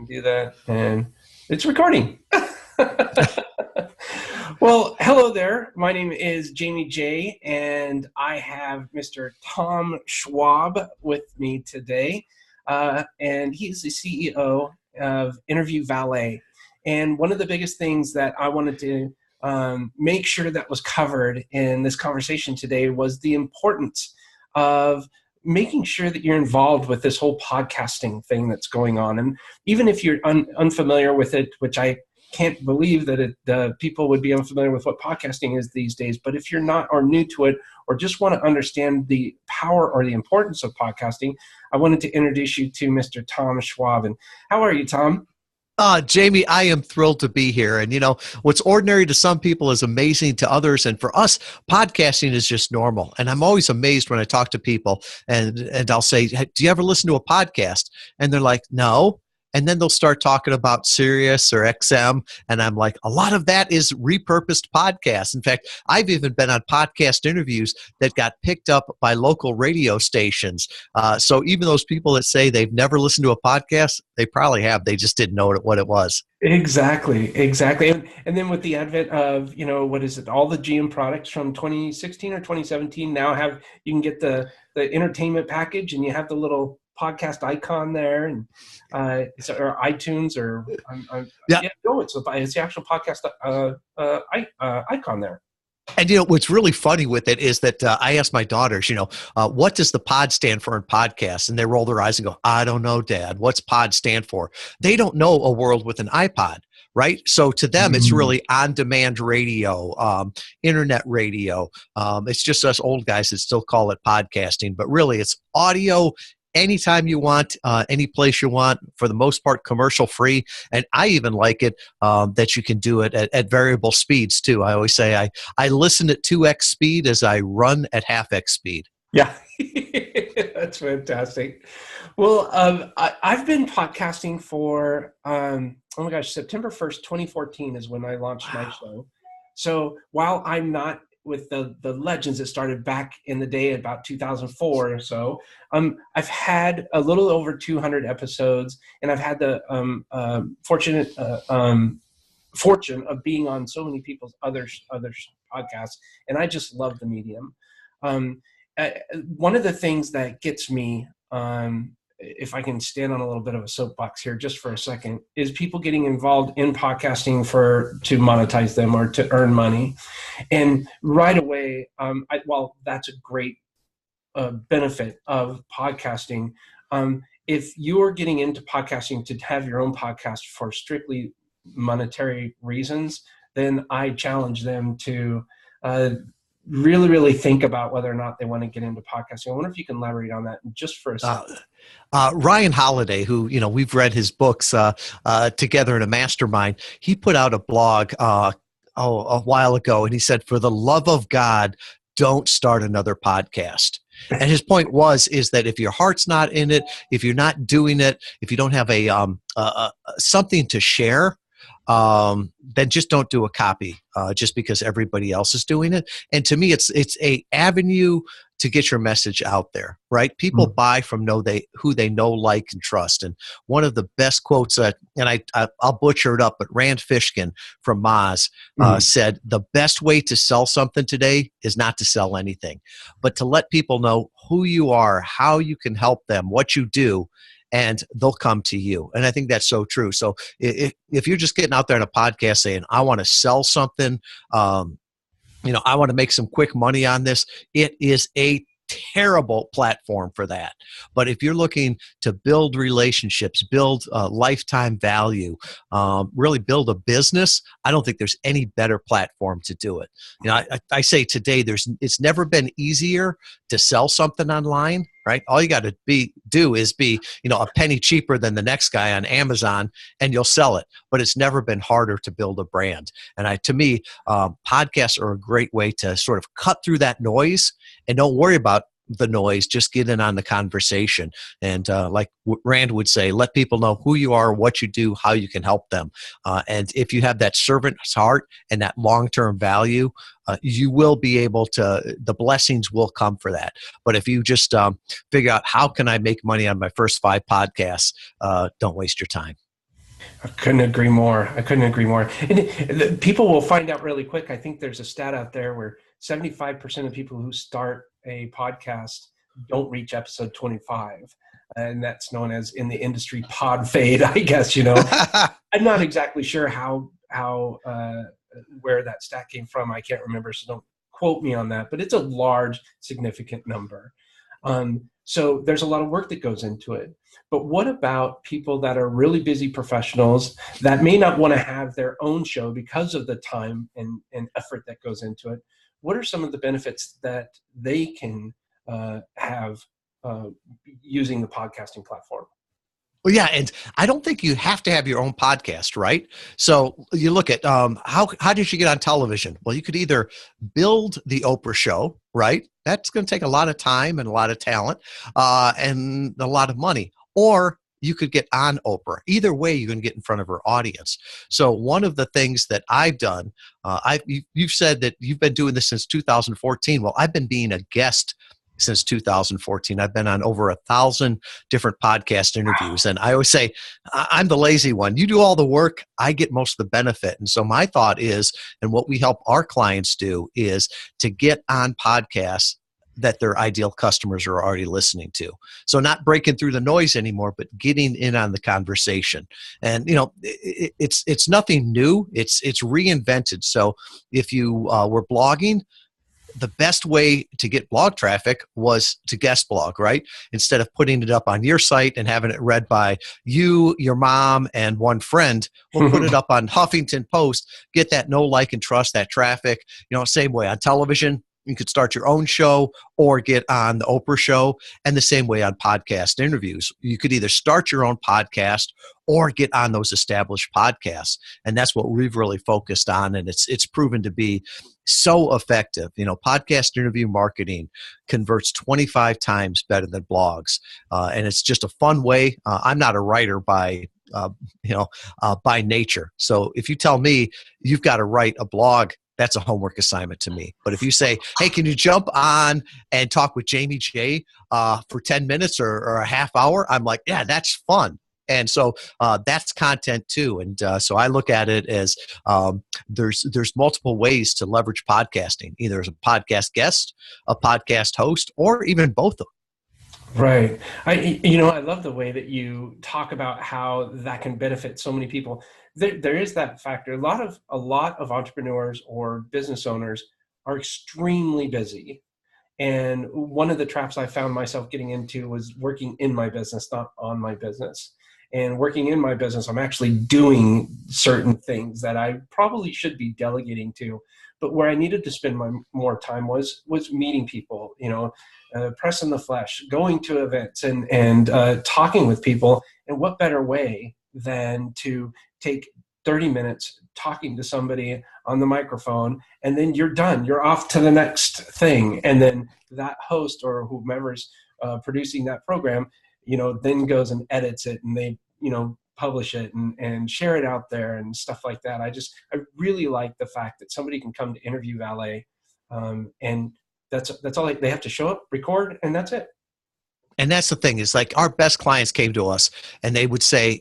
Do that, and it's recording. Well, hello there. My name is Jamie J, and I have Mr. Tom Schwab with me today, and he's the CEO of Interview Valet. And one of the biggest things that I wanted to make sure that was covered in this conversation today was the importance of making sure that you're involved with this whole podcasting thing that's going on. And even if you're unfamiliar with it, which I can't believe that people would be unfamiliar with what podcasting is these days, but if you're not or new to it or just want to understand the power or the importance of podcasting, I wanted to introduce you to Mr. Tom Schwab. And how are you, Tom? Jamie, I am thrilled to be here. And, what's ordinary to some people is amazing to others. And for us, podcasting is just normal. And I'm always amazed when I talk to people and I'll say, hey, do you ever listen to a podcast? And they're like, no. And then they'll start talking about Sirius or XM. And I'm like, a lot of that is repurposed podcasts. In fact, I've even been on podcast interviews that got picked up by local radio stations. So even those people that say they've never listened to a podcast, they probably have. They just didn't know what it was. Exactly. And then with the advent of, what is it? All the GM products from 2016 or 2017 now you can get the entertainment package, and you have the little podcast icon there, and or iTunes, or it's the actual podcast icon there. And what's really funny with it is that I asked my daughters, what does the pod stand for in podcast? And they roll their eyes and go, I don't know, Dad. What's pod stand for? They don't know a world with an iPod, right? So to them, it's really on-demand radio, internet radio. It's just us old guys that still call it podcasting, but really it's audio anytime you want, any place you want, for the most part, commercial free. And I even like it that you can do it at variable speeds too. I always say I listen at 2x speed as I run at half x speed. Yeah, that's fantastic. Well, I've been podcasting for, September 1st, 2014 is when I launched my show. So while I'm not with the legends that started back in the day about 2004 or so, I've had a little over 200 episodes, and I've had the fortune of being on so many people's other podcasts, and I just love the medium. One of the things that gets me, if I can stand on a little bit of a soapbox here just for a second, is people getting involved in podcasting to monetize them or to earn money. And right away, while that's a great benefit of podcasting, if you're getting into podcasting to have your own podcast for strictly monetary reasons, then I challenge them to really, really think about whether or not they want to get into podcasting. I wonder if you can elaborate on that just for a second. Ryan Holiday, who, we've read his books together in a mastermind, he put out a blog a while ago, and he said, for the love of God, don't start another podcast. And his point is that if your heart's not in it, if you're not doing it, if you don't have something to share, then just don't do a copy just because everybody else is doing it. And to me, it's a avenue to get your message out there, right? People buy from who they know, like, and trust. And one of the best quotes, and I'll butcher it up, but Rand Fishkin from Moz said, the best way to sell something today is not to sell anything, but to let people know who you are, how you can help them, what you do, and they'll come to you. And I think that's so true. So if you're just getting out there in a podcast saying, I want to sell something, I want to make some quick money on this, it is a terrible platform for that. But if you're looking to build relationships, build lifetime value, really build a business, I don't think there's any better platform to do it. I say today, it's never been easier to sell something online, right? All you got to do is be a penny cheaper than the next guy on Amazon, and you'll sell it. But it's never been harder to build a brand. And to me, podcasts are a great way to sort of cut through that noise and don't worry about the noise, just get in on the conversation. And like Rand would say, let people know who you are, what you do, how you can help them. And if you have that servant's heart and that long-term value, you will be able to, the blessings will come for that. But if you just figure out how can I make money on my first 5 podcasts, don't waste your time. I couldn't agree more. I couldn't agree more. And people will find out really quick. I think there's a stat out there where 75% of people who start a podcast don't reach episode 25. And that's known as in the industry pod fade, I guess, you know. I'm not exactly sure how where that stat came from. I can't remember, so don't quote me on that. But it's a large, significant number. So there's a lot of work that goes into it. But what about people that are really busy professionals that may not want to have their own show because of the time and effort that goes into it? What are some of the benefits that they can have uh, using the podcasting platform? Well, yeah, and I don't think you have to have your own podcast, right? So you look at how did you get on television? Well, you could either build the Oprah show, right? That's going to take a lot of time and a lot of talent and a lot of money, or you could get on Oprah. Either way, you're going to get in front of her audience. So one of the things that I've done, you've said that you've been doing this since 2014. Well, I've been being a guest since 2014. I've been on over 1,000 different podcast interviews. And I always say, I'm the lazy one. You do all the work, I get most of the benefit. And so my thought is, and what we help our clients do is to get on podcasts that their ideal customers are already listening to. So not breaking through the noise anymore, but getting in on the conversation. And it's nothing new. It's reinvented. So if you were blogging, the best way to get blog traffic was to guest blog, right? Instead of putting it up on your site and having it read by you, your mom, and one friend, we'll put it up on Huffington Post, get that know, like, and trust, that traffic. Same way on television. You could start your own show or get on the Oprah show, and the same way on podcast interviews. You could either start your own podcast or get on those established podcasts. And that's what we've really focused on. And it's proven to be so effective. Podcast interview marketing converts 25 times better than blogs. And it's just a fun way. I'm not a writer by nature. So if you tell me you've got to write a blog, that's a homework assignment to me. But if you say, hey, can you jump on and talk with Jaime J for 10 minutes or a half hour? I'm like, yeah, that's fun. And so that's content too. And so I look at it as there's multiple ways to leverage podcasting, either as a podcast guest, a podcast host, or even both of them. Right. I love the way that you talk about how that can benefit so many people. There is that factor. A lot of entrepreneurs or business owners are extremely busy. And one of the traps I found myself getting into was working in my business, not on my business. And working in my business, I'm actually doing certain things that I probably should be delegating to. But where I needed to spend more time was meeting people, pressing the flesh, going to events and talking with people. And what better way than to take 30 minutes talking to somebody on the microphone, and then you're done. You're off to the next thing. And then that host or whomever's producing that program, then goes and edits it, and they, publish it and share it out there and stuff like that. I really like the fact that somebody can come to Interview Valet, and that's all they have to show up, record, and that's it. And that's the thing, is like our best clients came to us and they would say,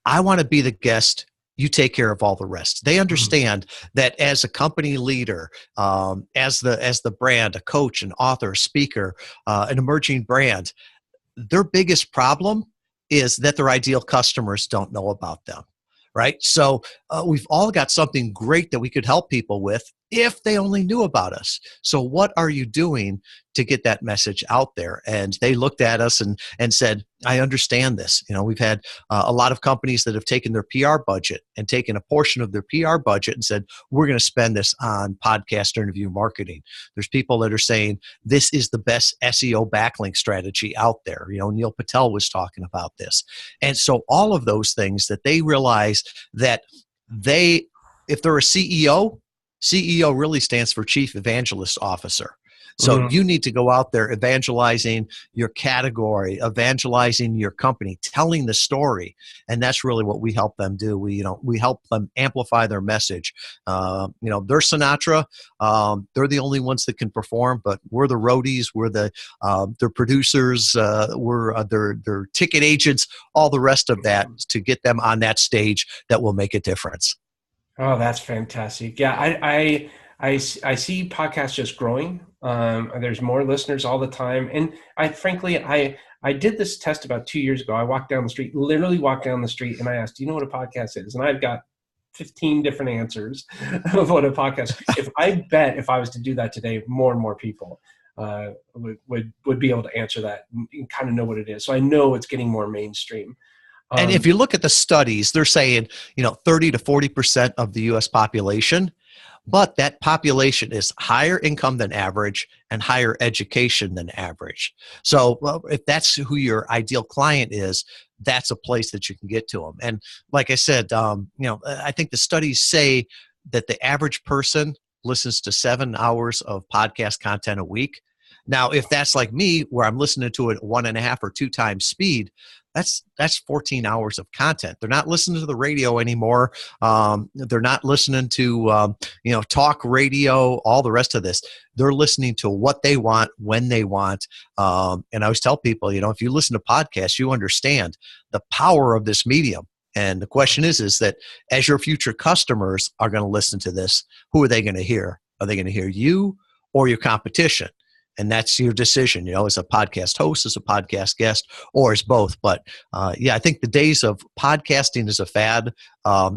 I want to be the guest. You take care of all the rest. They understand that as a company leader, as the brand, a coach, an author, a speaker, an emerging brand, their biggest problem is that their ideal customers don't know about them, right? So we've all got something great that we could help people with if they only knew about us. So what are you doing to get that message out there? And they looked at us and said, I understand this. We've had a lot of companies that have taken their PR budget and taken a portion of their PR budget and said, we're going to spend this on podcast interview marketing. There's people that are saying this is the best SEO backlink strategy out there. Neil Patel was talking about this. And so all of those things that they realize that if they're a CEO really stands for Chief Evangelist Officer. So Mm. you need to go out there evangelizing your category, evangelizing your company, telling the story. And that's really what we help them do. We help them amplify their message. They're Sinatra. They're the only ones that can perform, but we're the roadies, we're their producers, we're their ticket agents, all the rest of that to get them on that stage that will make a difference. Oh, that's fantastic. Yeah, I see podcasts just growing. There's more listeners all the time. And I did this test about 2 years ago. I walked down the street, literally walked down the street, and I asked, do you know what a podcast is? And I've got 15 different answers of what a podcast. If I was to do that today, more and more people would be able to answer that and kind of know what it is. So I know it's getting more mainstream. And if you look at the studies, they're saying, 30 to 40% of the US population, but that population is higher income than average and higher education than average. So, well, if that's who your ideal client is, that's a place that you can get to them. And like I said, I think the studies say that the average person listens to 7 hours of podcast content a week. Now, if that's like me, where I'm listening to it 1.5 or 2 times speed, that's 14 hours of content. They're not listening to the radio anymore. They're not listening to talk radio, all the rest of this. They're listening to what they want when they want. And I always tell people, if you listen to podcasts, you understand the power of this medium. And the question is that as your future customers are going to listen to this, who are they going to hear? Are they going to hear you or your competition? And that's your decision, as a podcast host, as a podcast guest, or as both. But I think the days of podcasting as a fad,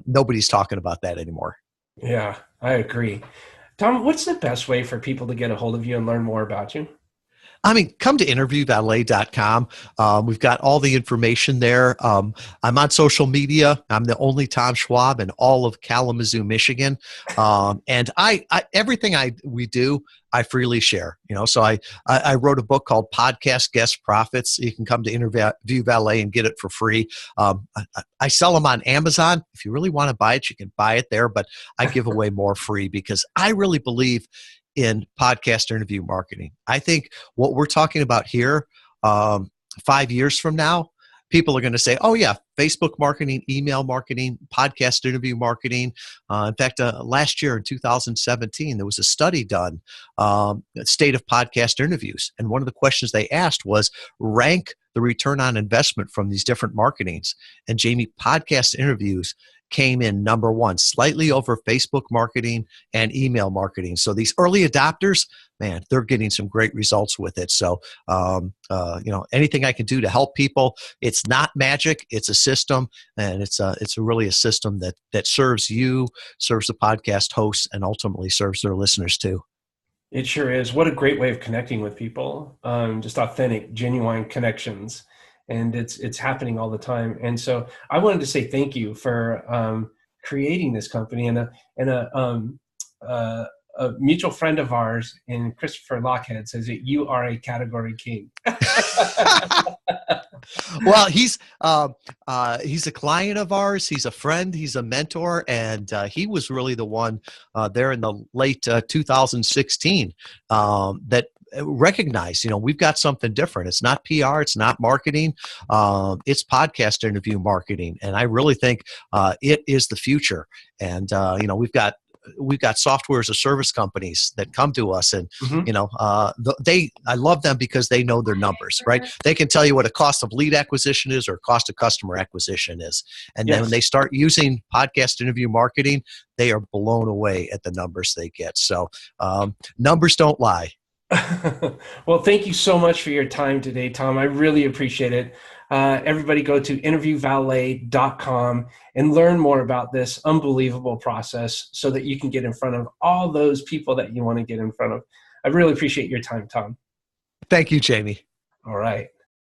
nobody's talking about that anymore. Yeah, I agree. Tom, what's the best way for people to get a hold of you and learn more about you? Come to interviewvalet.com. We've got all the information there. I'm on social media. I'm the only Tom Schwab in all of Kalamazoo, Michigan. And everything we do, I freely share. So I wrote a book called Podcast Guest Profits. You can come to Interview Valet and get it for free. I sell them on Amazon. If you really want to buy it, you can buy it there. But I give away more free because I really believe in podcast interview marketing. I think what we're talking about here, 5 years from now, people are going to say, oh yeah, Facebook marketing, email marketing, podcast interview marketing. In fact, last year in 2017, there was a study done, state of podcast interviews. And one of the questions they asked was rank the return on investment from these different marketings. And Jaime, podcast interviews came in number one, slightly over Facebook marketing and email marketing. So these early adopters, man, they're getting some great results with it. So, anything I can do to help people, it's not magic, it's a system, and it's really a system that serves you, serves the podcast hosts, and ultimately serves their listeners too. It sure is. What a great way of connecting with people. Just authentic, genuine connections. And it's happening all the time. And so I wanted to say thank you for creating this company. And a mutual friend of ours, in Christopher Lockhead, says that you are a category king. Well, he's a client of ours. He's a friend. He's a mentor, and he was really the one there in the late 2016 that recognized, we've got something different. It's not PR. It's not marketing. It's podcast interview marketing, and I really think it is the future. And we've got software as a service companies that come to us, and I love them because they know their numbers, right? They can tell you what a cost of lead acquisition is or cost of customer acquisition is, and then when they start using podcast interview marketing, they are blown away at the numbers they get. So numbers don't lie. Well, thank you so much for your time today, Tom. I really appreciate it. Everybody go to interviewvalet.com and learn more about this unbelievable process so that you can get in front of all those people that you want to get in front of. I really appreciate your time, Tom. Thank you, Jaime. All right.